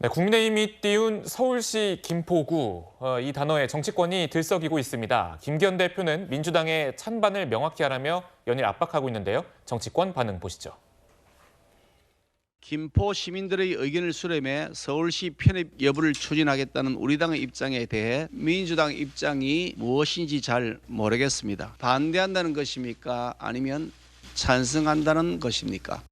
네, 국민의힘이 띄운 서울시 김포구, 이 단어에 정치권이 들썩이고 있습니다. 김기현 대표는 민주당의 찬반을 명확히 하라며 연일 압박하고 있는데요. 정치권 반응 보시죠. 김포 시민들의 의견을 수렴해 서울시 편입 여부를 추진하겠다는 우리 당의 입장에 대해 민주당 입장이 무엇인지 잘 모르겠습니다. 반대한다는 것입니까? 아니면 찬성한다는 것입니까?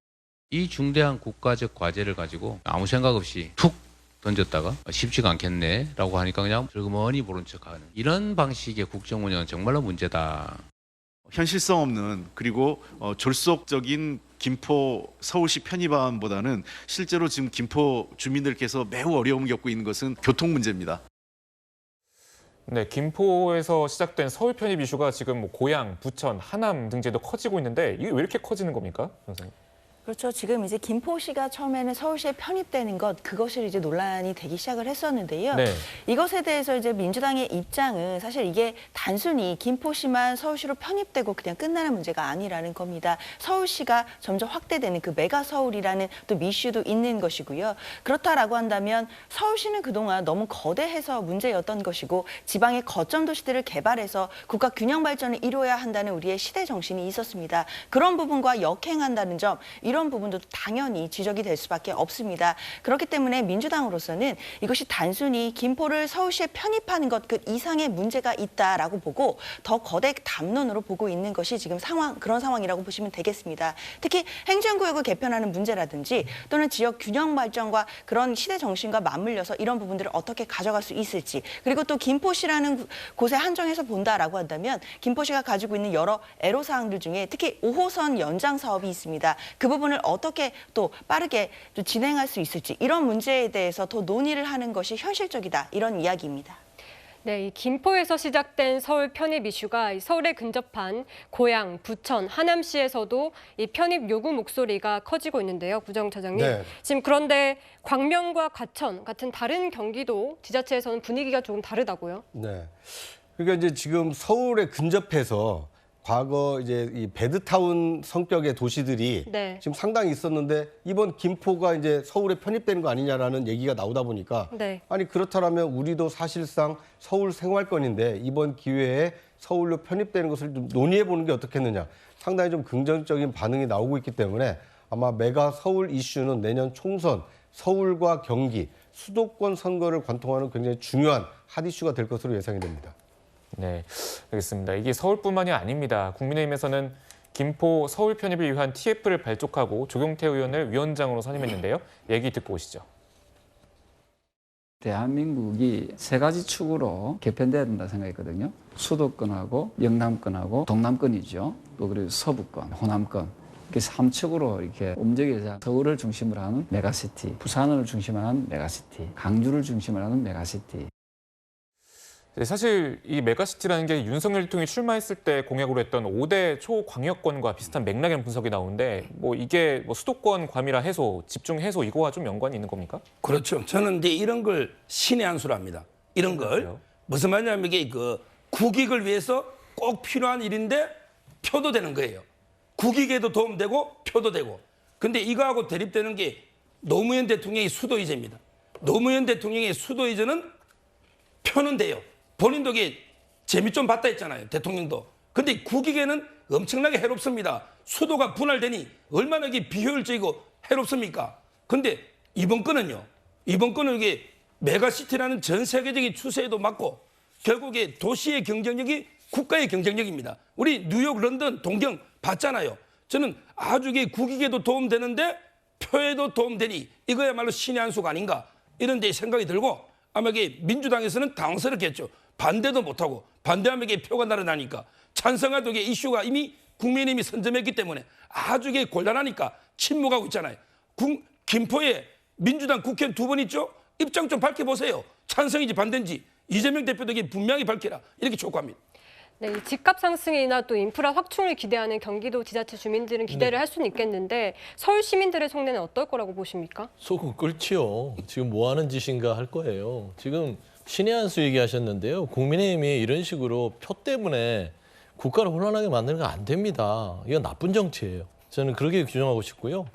이 중대한 국가적 과제를 가지고 아무 생각 없이 툭 던졌다가 쉽지가 않겠네라고 하니까 그냥 슬그머니 모른 척하는 이런 방식의 국정 운영은 정말로 문제다. 현실성 없는 그리고 졸속적인 김포 서울시 편입안보다는 실제로 지금 김포 주민들께서 매우 어려움을 겪고 있는 것은 교통 문제입니다. 네, 김포에서 시작된 서울 편입 이슈가 지금 고양, 부천, 하남 등지에도 커지고 있는데 이게 왜 이렇게 커지는 겁니까, 선생님? 그렇죠. 지금 이제 김포시가 처음에는 서울시에 편입되는 것, 그것이 이제 논란이 되기 시작을 했었는데요. 네. 이것에 대해서 이제 민주당의 입장은 사실 이게 단순히 김포시만 서울시로 편입되고 그냥 끝나는 문제가 아니라는 겁니다. 서울시가 점점 확대되는 그 메가 서울이라는 또 이슈도 있는 것이고요. 그렇다라고 한다면 서울시는 그동안 너무 거대해서 문제였던 것이고 지방의 거점 도시들을 개발해서 국가 균형 발전을 이루어야 한다는 우리의 시대 정신이 있었습니다. 그런 부분과 역행한다는 점, 이런 부분도 당연히 지적이 될 수밖에 없습니다. 그렇기 때문에 민주당으로서는 이것이 단순히 김포를 서울시에 편입하는 것 그 이상의 문제가 있다라고 보고 더 거대 담론으로 보고 있는 것이 지금 그런 상황이라고 보시면 되겠습니다. 특히 행정구역을 개편하는 문제라든지 또는 지역 균형 발전과 그런 시대 정신과 맞물려서 이런 부분들을 어떻게 가져갈 수 있을지, 그리고 또 김포시라는 곳에 한정해서 본다라고 한다면 김포시가 가지고 있는 여러 애로사항들 중에 특히 5호선 연장 사업이 있습니다. 그 부분을 어떻게 또 빠르게 또 진행할 수 있을지, 이런 문제에 대해서 더 논의를 하는 것이 현실적이다, 이런 이야기입니다. 네, 이 김포에서 시작된 서울 편입 이슈가 서울에 근접한 고양, 부천, 하남시에서도 이 편입 요구 목소리가 커지고 있는데요, 부정차장님. 네. 지금 그런데 광명과 과천 같은 다른 경기도 지자체에서는 분위기가 조금 다르다고요? 네. 그러니까 이제 지금 서울에 근접해서 과거 이제 이 배드타운 성격의 도시들이 네. 지금 상당히 있었는데 이번 김포가 이제 서울에 편입되는 거 아니냐라는 얘기가 나오다 보니까 네. 아니 그렇다면 우리도 사실상 서울 생활권인데 이번 기회에 서울로 편입되는 것을 좀 논의해 보는 게 어떻겠느냐, 상당히 좀 긍정적인 반응이 나오고 있기 때문에 아마 메가 서울 이슈는 내년 총선 서울과 경기 수도권 선거를 관통하는 굉장히 중요한 핫 이슈가 될 것으로 예상이 됩니다. 네, 알겠습니다. 이게 서울뿐만이 아닙니다. 국민의힘에서는 김포 서울 편입을 위한 TF를 발족하고 조경태 의원을 위원장으로 선임했는데요. 얘기 듣고 오시죠. 대한민국이 세 가지 축으로 개편돼야 된다 생각했거든요. 수도권하고 영남권하고 동남권이죠. 또 그리고 서부권, 호남권. 이렇게 3축으로 이렇게 움직여서 서울을 중심으로 하는 메가시티, 부산을 중심으로 하는 메가시티, 강주를 중심으로 하는 메가시티. 네, 사실 이 메가시티라는 게 윤석열 대통령이 출마했을 때 공약으로 했던 5대 초광역권과 비슷한 맥락이라는 분석이 나오는데 이게 수도권 과밀화 해소, 집중 해소 이거와 좀 연관이 있는 겁니까? 그렇죠. 저는 이제 이런 걸 신의 한 수랍니다. 이런 걸 무슨 말이냐면 이게 그 국익을 위해서 꼭 필요한 일인데 표도 되는 거예요. 국익에도 도움되고 표도 되고. 근데 이거하고 대립되는 게 노무현 대통령의 수도 이전입니다. 노무현 대통령의 수도 이전은 표는 돼요. 본인도 이게 재미 좀 봤다 했잖아요, 대통령도. 근데 국익에는 엄청나게 해롭습니다. 수도가 분할되니 얼마나 이게 비효율적이고 해롭습니까? 근데 이번 건은요, 이번 건은 이게 메가시티라는 전 세계적인 추세에도 맞고 결국에 도시의 경쟁력이 국가의 경쟁력입니다. 우리 뉴욕, 런던, 동경 봤잖아요. 저는 아주 이게 국익에도 도움되는데 표에도 도움되니 이거야말로 신의 한 수가 아닌가, 이런 데 생각이 들고, 아마 이게 민주당에서는 당황스럽겠죠. 반대도 못하고, 반대하면 이게 표가 날아나니까, 찬성하도 이게 이슈가 이미 국민의힘이 선점했기 때문에 아주 이게 곤란하니까 침묵하고 있잖아요. 김포에 민주당 국회의원 2번 있죠? 입장 좀 밝혀보세요. 찬성인지 반대인지. 이재명 대표도 이게 분명히 밝혀라. 이렇게 촉구합니다. 네, 집값 상승이나 또 인프라 확충을 기대하는 경기도 지자체 주민들은 기대를 할 수는 있겠는데 서울 시민들의 속내는 어떨 거라고 보십니까? 속은 끓지요. 지금 뭐 하는 짓인가 할 거예요. 지금 신의 한 수 얘기하셨는데요. 국민의힘이 이런 식으로 표 때문에 국가를 혼란하게 만드는 건 안 됩니다. 이건 나쁜 정치예요. 저는 그렇게 규정하고 싶고요.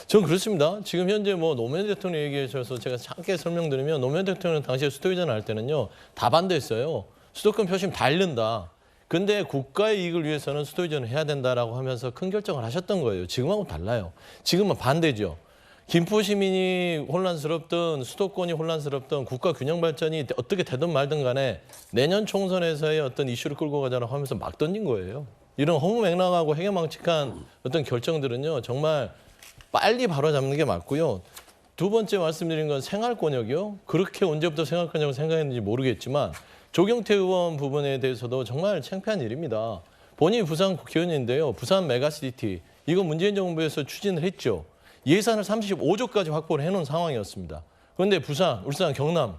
저는 그렇습니다. 지금 현재 뭐 노무현 대통령 얘기하셔서 제가 짧게 설명드리면 노무현 대통령 당시에 수도이전을 할 때는요. 다 반대했어요. 수도권 표심 다 잃는다. 근데 국가의 이익을 위해서는 수도이전을 해야 된다라고 하면서 큰 결정을 하셨던 거예요. 지금하고 달라요. 지금은 반대죠. 김포 시민이 혼란스럽든 수도권이 혼란스럽든 국가 균형 발전이 어떻게 되든 말든 간에 내년 총선에서의 어떤 이슈를 끌고 가자라고 하면서 막 던진 거예요. 이런 허무맹랑하고 해괴망측한 어떤 결정들은요. 정말 빨리 바로잡는 게 맞고요. 두 번째 말씀드린 건 생활권역이요. 그렇게 언제부터 생활권역을 생각했는지 모르겠지만 조경태 의원 부분에 대해서도 정말 창피한 일입니다. 본인이 부산 국회의원인데요. 부산 메가시티 이거 문재인 정부에서 추진을 했죠. 예산을 35조까지 확보를 해놓은 상황이었습니다. 그런데 부산, 울산, 경남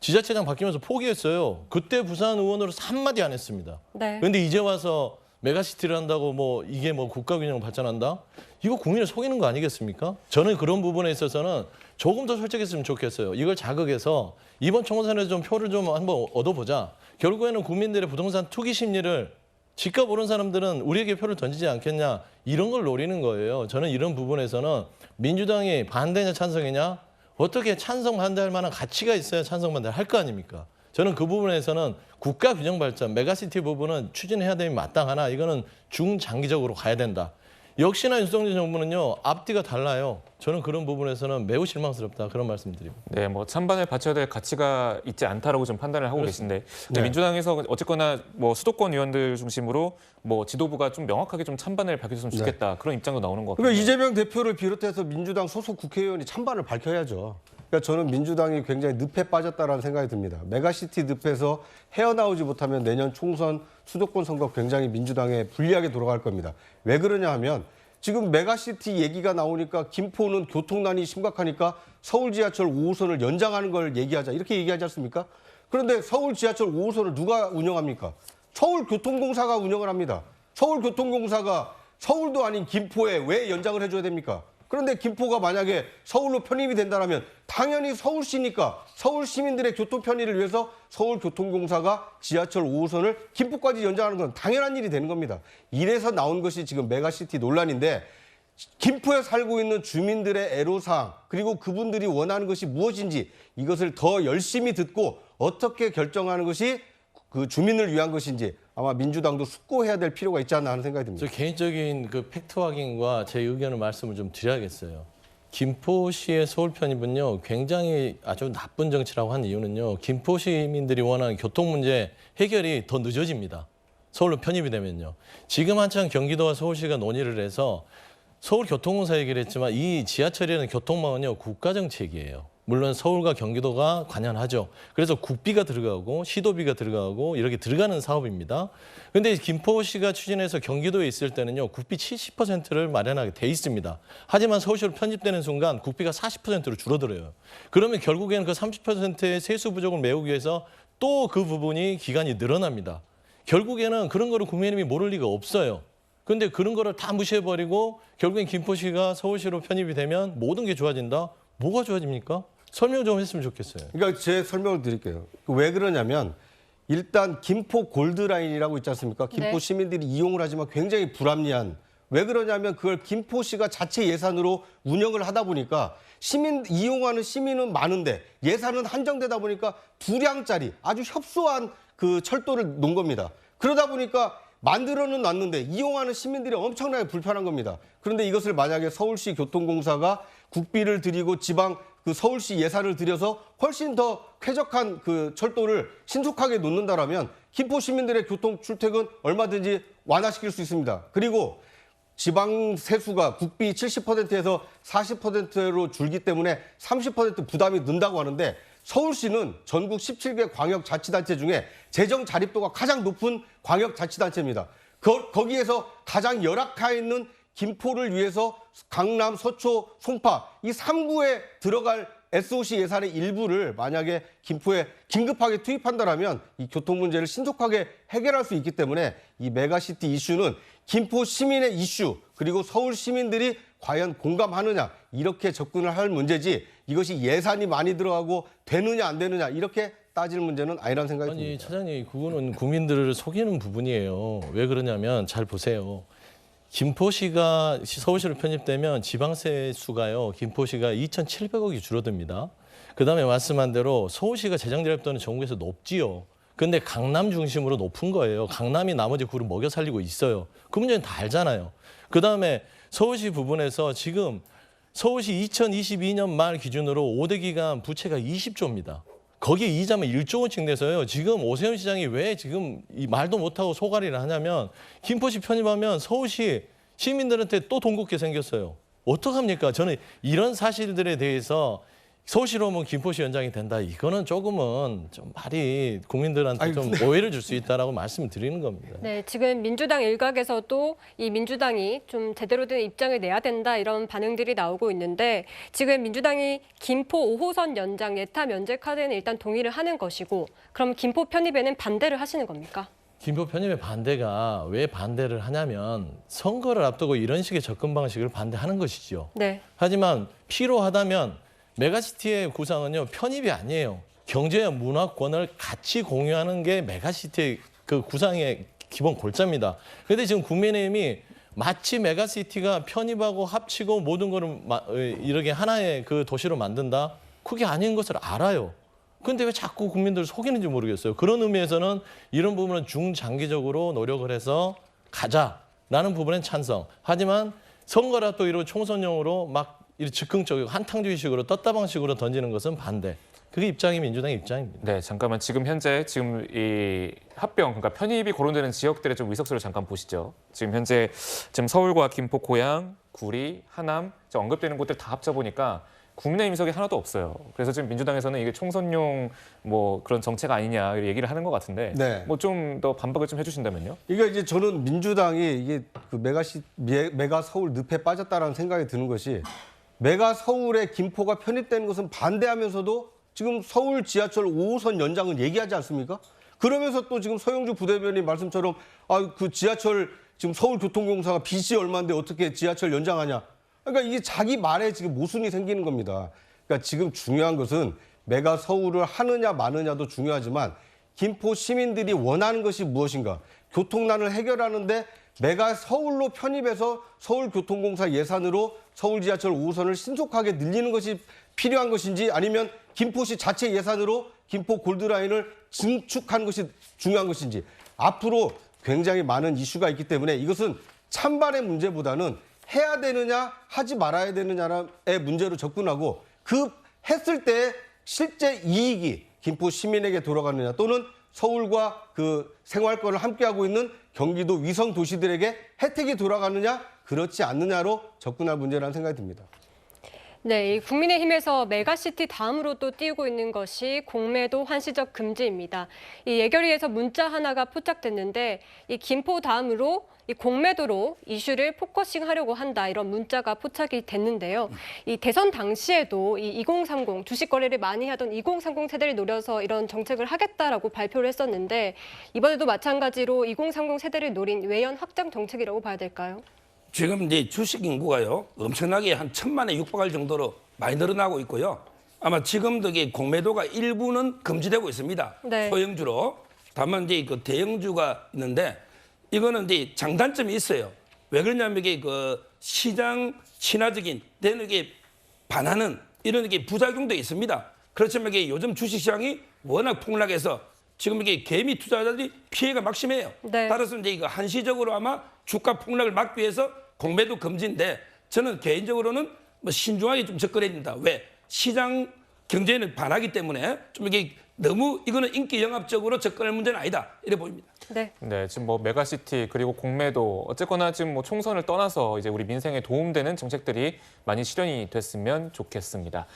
지자체장 바뀌면서 포기했어요. 그때 부산 의원으로서 한마디 안 했습니다. 네. 그런데 이제 와서 메가시티를 한다고 뭐 이게 뭐 국가균형을 발전한다? 이거 국민을 속이는 거 아니겠습니까? 저는 그런 부분에 있어서는 조금 더 솔직했으면 좋겠어요. 이걸 자극해서 이번 총선에서 좀 표를 좀 한번 얻어보자. 결국에는 국민들의 부동산 투기 심리를 집값 오른 사람들은 우리에게 표를 던지지 않겠냐 이런 걸 노리는 거예요. 저는 이런 부분에서는 민주당이 반대냐 찬성이냐 어떻게 찬성 반대할 만한 가치가 있어야 찬성 반대를 할 거 아닙니까? 저는 그 부분에서는 국가 균형 발전, 메가시티 부분은 추진해야 되면 마땅하나 이거는 중장기적으로 가야 된다. 역시나 윤석열 정부는요 앞뒤가 달라요. 저는 그런 부분에서는 매우 실망스럽다 그런 말씀드립니다. 네, 뭐 찬반을 받쳐야 될 가치가 있지 않다라고 좀 판단을 하고 계신데 네. 민주당에서 어쨌거나 뭐 수도권 의원들 중심으로 뭐 지도부가 좀 명확하게 좀 찬반을 밝혀줬으면 좋겠다 그런 입장도 나오는 것 같아요. 그러니까 이재명 대표를 비롯해서 민주당 소속 국회의원이 찬반을 밝혀야죠. 그러니까 저는 민주당이 굉장히 늪에 빠졌다라는 생각이 듭니다. 메가시티 늪에서 헤어나오지 못하면 내년 총선 수도권 선거 굉장히 민주당에 불리하게 돌아갈 겁니다. 왜 그러냐 하면 지금 메가시티 얘기가 나오니까 김포는 교통난이 심각하니까 서울 지하철 5호선을 연장하는 걸 얘기하자 이렇게 얘기하지 않습니까? 그런데 서울 지하철 5호선을 누가 운영합니까? 서울교통공사가 운영을 합니다. 서울교통공사가 서울도 아닌 김포에 왜 연장을 해줘야 됩니까? 그런데 김포가 만약에 서울로 편입이 된다면 당연히 서울시니까 서울 시민들의 교통 편의를 위해서 서울교통공사가 지하철 5호선을 김포까지 연장하는 건 당연한 일이 되는 겁니다. 이래서 나온 것이 지금 메가시티 논란인데 김포에 살고 있는 주민들의 애로사항 그리고 그분들이 원하는 것이 무엇인지 이것을 더 열심히 듣고 어떻게 결정하는 것이 그 주민을 위한 것인지 아마 민주당도 숙고해야 될 필요가 있지 않나 하는 생각이 듭니다. 저 개인적인 그 팩트 확인과 제 의견을 말씀을 좀 드려야겠어요. 김포시의 서울 편입은요 굉장히 아주 나쁜 정치라고 한 이유는요 김포 시민들이 원하는 교통 문제 해결이 더 늦어집니다. 서울로 편입이 되면요. 지금 한창 경기도와 서울시가 논의를 해서 서울교통공사 얘기를 했지만 이 지하철이라는 교통망은요 국가 정책이에요. 물론 서울과 경기도가 관여하죠. 그래서 국비가 들어가고 시도비가 들어가고 이렇게 들어가는 사업입니다. 그런데 김포시가 추진해서 경기도에 있을 때는요. 국비 70%를 마련하게 돼 있습니다. 하지만 서울시로 편입되는 순간 국비가 40%로 줄어들어요. 그러면 결국에는 그 30%의 세수 부족을 메우기 위해서 또 그 부분이 기간이 늘어납니다. 결국에는 그런 거를 국민의힘이 모를 리가 없어요. 그런데 그런 거를 다 무시해버리고 결국엔 김포시가 서울시로 편입이 되면 모든 게 좋아진다? 뭐가 좋아집니까? 설명 좀 했으면 좋겠어요. 그러니까 제 설명을 드릴게요. 왜 그러냐면 일단 김포 골드라인이라고 있지 않습니까? 김포 네. 시민들이 이용을 하지만 굉장히 불합리한. 왜 그러냐면 그걸 김포시가 자체 예산으로 운영을 하다 보니까 이용하는 시민은 많은데 예산은 한정되다 보니까 2량짜리 아주 협소한 그 철도를 놓은 겁니다. 그러다 보니까 만들어는 놨는데 이용하는 시민들이 엄청나게 불편한 겁니다. 그런데 이것을 만약에 서울시 교통공사가 국비를 들이고 지방 그 서울시 예산을 들여서 훨씬 더 쾌적한 그 철도를 신속하게 놓는다라면 김포 시민들의 교통 출퇴근 얼마든지 완화시킬 수 있습니다. 그리고 지방 세수가 국비 70%에서 40%로 줄기 때문에 30% 부담이 는다고 하는데 서울시는 전국 17개 광역자치단체 중에 재정 자립도가 가장 높은 광역자치단체입니다. 거기에서 가장 열악해 있는 김포를 위해서 강남, 서초, 송파 이 3구에 들어갈 SOC 예산의 일부를 만약에 김포에 긴급하게 투입한다면 이 교통 문제를 신속하게 해결할 수 있기 때문에 이 메가시티 이슈는 김포 시민의 이슈 그리고 서울 시민들이 과연 공감하느냐 이렇게 접근을 할 문제지 이것이 예산이 많이 들어가고 되느냐 안 되느냐 이렇게 따질 문제는 아니라는 생각이 듭니다. 아니 차장님 그거는 국민들을 속이는 부분이에요. 왜 그러냐면 잘 보세요. 김포시가 서울시로 편입되면 지방세 수가요. 김포시가 2,700억이 줄어듭니다. 그다음에 말씀한 대로 서울시가 재정 제력도는 전국에서 높지요. 근데 강남 중심으로 높은 거예요. 강남이 나머지 구를 먹여 살리고 있어요. 그 문제는 다 알잖아요. 그다음에 서울시 부분에서 지금 서울시 2022년 말 기준으로 5대 기간 부채가 20조입니다. 거기에 이자만 1조 원씩 내서요. 지금 오세훈 시장이 왜 지금 이 말도 못하고 소가리를 하냐면 김포시 편입하면 서울시 시민들한테 또 돈 걷게 생겼어요. 어떡합니까? 저는 이런 사실들에 대해서 서울시로 오면 김포시 연장이 된다. 이거는 조금은 좀 말이 국민들한테 좀 오해를 줄 수 있다라고 말씀을 드리는 겁니다. 네, 지금 민주당 일각에서도 이 민주당이 좀 제대로 된 입장을 내야 된다 이런 반응들이 나오고 있는데 지금 민주당이 김포 5호선 연장 예타 면제 카드에는 일단 동의를 하는 것이고 그럼 김포 편입에는 반대를 하시는 겁니까? 김포 편입의 반대가 왜 반대를 하냐면 선거를 앞두고 이런 식의 접근 방식을 반대하는 것이죠. 네. 하지만 필요하다면 메가시티의 구상은요 편입이 아니에요. 경제와 문화권을 같이 공유하는 게 메가시티의 그 구상의 기본 골자입니다. 그런데 지금 국민의힘이 마치 메가시티가 편입하고 합치고 모든 거를 이렇게 하나의 그 도시로 만든다. 그게 아닌 것을 알아요. 근데 왜 자꾸 국민들을 속이는지 모르겠어요. 그런 의미에서는 이런 부분은 중장기적으로 노력을 해서 가자라는 부분엔 찬성. 하지만 선거라 또 이런 총선용으로 막 즉흥적이고 한탕주의식으로 떴다 방식으로 던지는 것은 반대. 그게 입장이 민주당의 입장입니다. 네, 잠깐만 지금 현재 지금 이 합병 그러니까 편입이 거론되는 지역들의 좀 의석수를 잠깐 보시죠. 지금 현재 지금 서울과 김포, 고양, 구리, 하남 언급되는 곳들 다 합쳐 보니까 국민의힘 의석이 하나도 없어요. 그래서 지금 민주당에서는 이게 총선용 뭐 그런 정책 아니냐 얘기를 하는 것 같은데 네. 뭐 좀 더 반박을 좀 해주신다면요. 이게 이제 저는 민주당이 이게 그 메가 서울 늪에 빠졌다라는 생각이 드는 것이 메가 서울에 김포가 편입되는 것은 반대하면서도 지금 서울 지하철 5호선 연장은 얘기하지 않습니까? 그러면서 또 지금 서영주 부대변인 말씀처럼 그 지하철 지금 서울교통공사가 빚이 얼마인데 어떻게 지하철 연장하냐? 그러니까 이게 자기 말에 지금 모순이 생기는 겁니다. 그러니까 지금 중요한 것은 메가 서울을 하느냐 마느냐도 중요하지만 김포 시민들이 원하는 것이 무엇인가? 교통난을 해결하는데 메가 서울로 편입해서 서울교통공사 예산으로 서울 지하철 5호선을 신속하게 늘리는 것이 필요한 것인지 아니면 김포시 자체 예산으로 김포 골드라인을 증축하는 것이 중요한 것인지 앞으로 굉장히 많은 이슈가 있기 때문에 이것은 찬반의 문제보다는 해야 되느냐 하지 말아야 되느냐의 문제로 접근하고 그 했을 때 실제 이익이 김포 시민에게 돌아가느냐 또는 서울과 그 생활권을 함께하고 있는 경기도 위성 도시들에게 혜택이 돌아가느냐 그렇지 않느냐로 접근할 문제라는 생각이 듭니다. 네, 이 국민의힘에서 메가시티 다음으로 또 띄우고 있는 것이 공매도 한시적 금지입니다. 이 예결위에서 문자 하나가 포착됐는데 이 김포 다음으로 이 공매도로 이슈를 포커싱하려고 한다 이런 문자가 포착이 됐는데요. 이 대선 당시에도 이 2030 주식 거래를 많이 하던 2030 세대를 노려서 이런 정책을 하겠다라고 발표를 했었는데 이번에도 마찬가지로 2030 세대를 노린 외연 확장 정책이라고 봐야 될까요? 지금 이제 주식 인구가요 엄청나게 한 1,000만에 육박할 정도로 많이 늘어나고 있고요. 아마 지금도 이게 공매도가 일부는 금지되고 있습니다. 네. 소형주로. 다만 이제 그 대형주가 있는데 이거는 이제 장단점이 있어요. 왜 그러냐면 이게 그 시장 친화적인 대놓게 반하는 이런 게 부작용도 있습니다. 그렇지만 이게 요즘 주식시장이 워낙 폭락해서 지금 이게 개미 투자자들이 피해가 막심해요. 네. 따라서 이제 이거 한시적으로 아마 주가 폭락을 막기 위해서 공매도 금지인데 저는 개인적으로는 뭐 신중하게 좀 접근해야 된다. 왜? 시장 경제는 반하기 때문에 좀 이게 너무 이거는 인기 영합적으로 접근할 문제는 아니다. 이래 보입니다. 네. 네, 지금 뭐 메가시티 그리고 공매도 어쨌거나 지금 뭐 총선을 떠나서 이제 우리 민생에 도움되는 정책들이 많이 실현이 됐으면 좋겠습니다.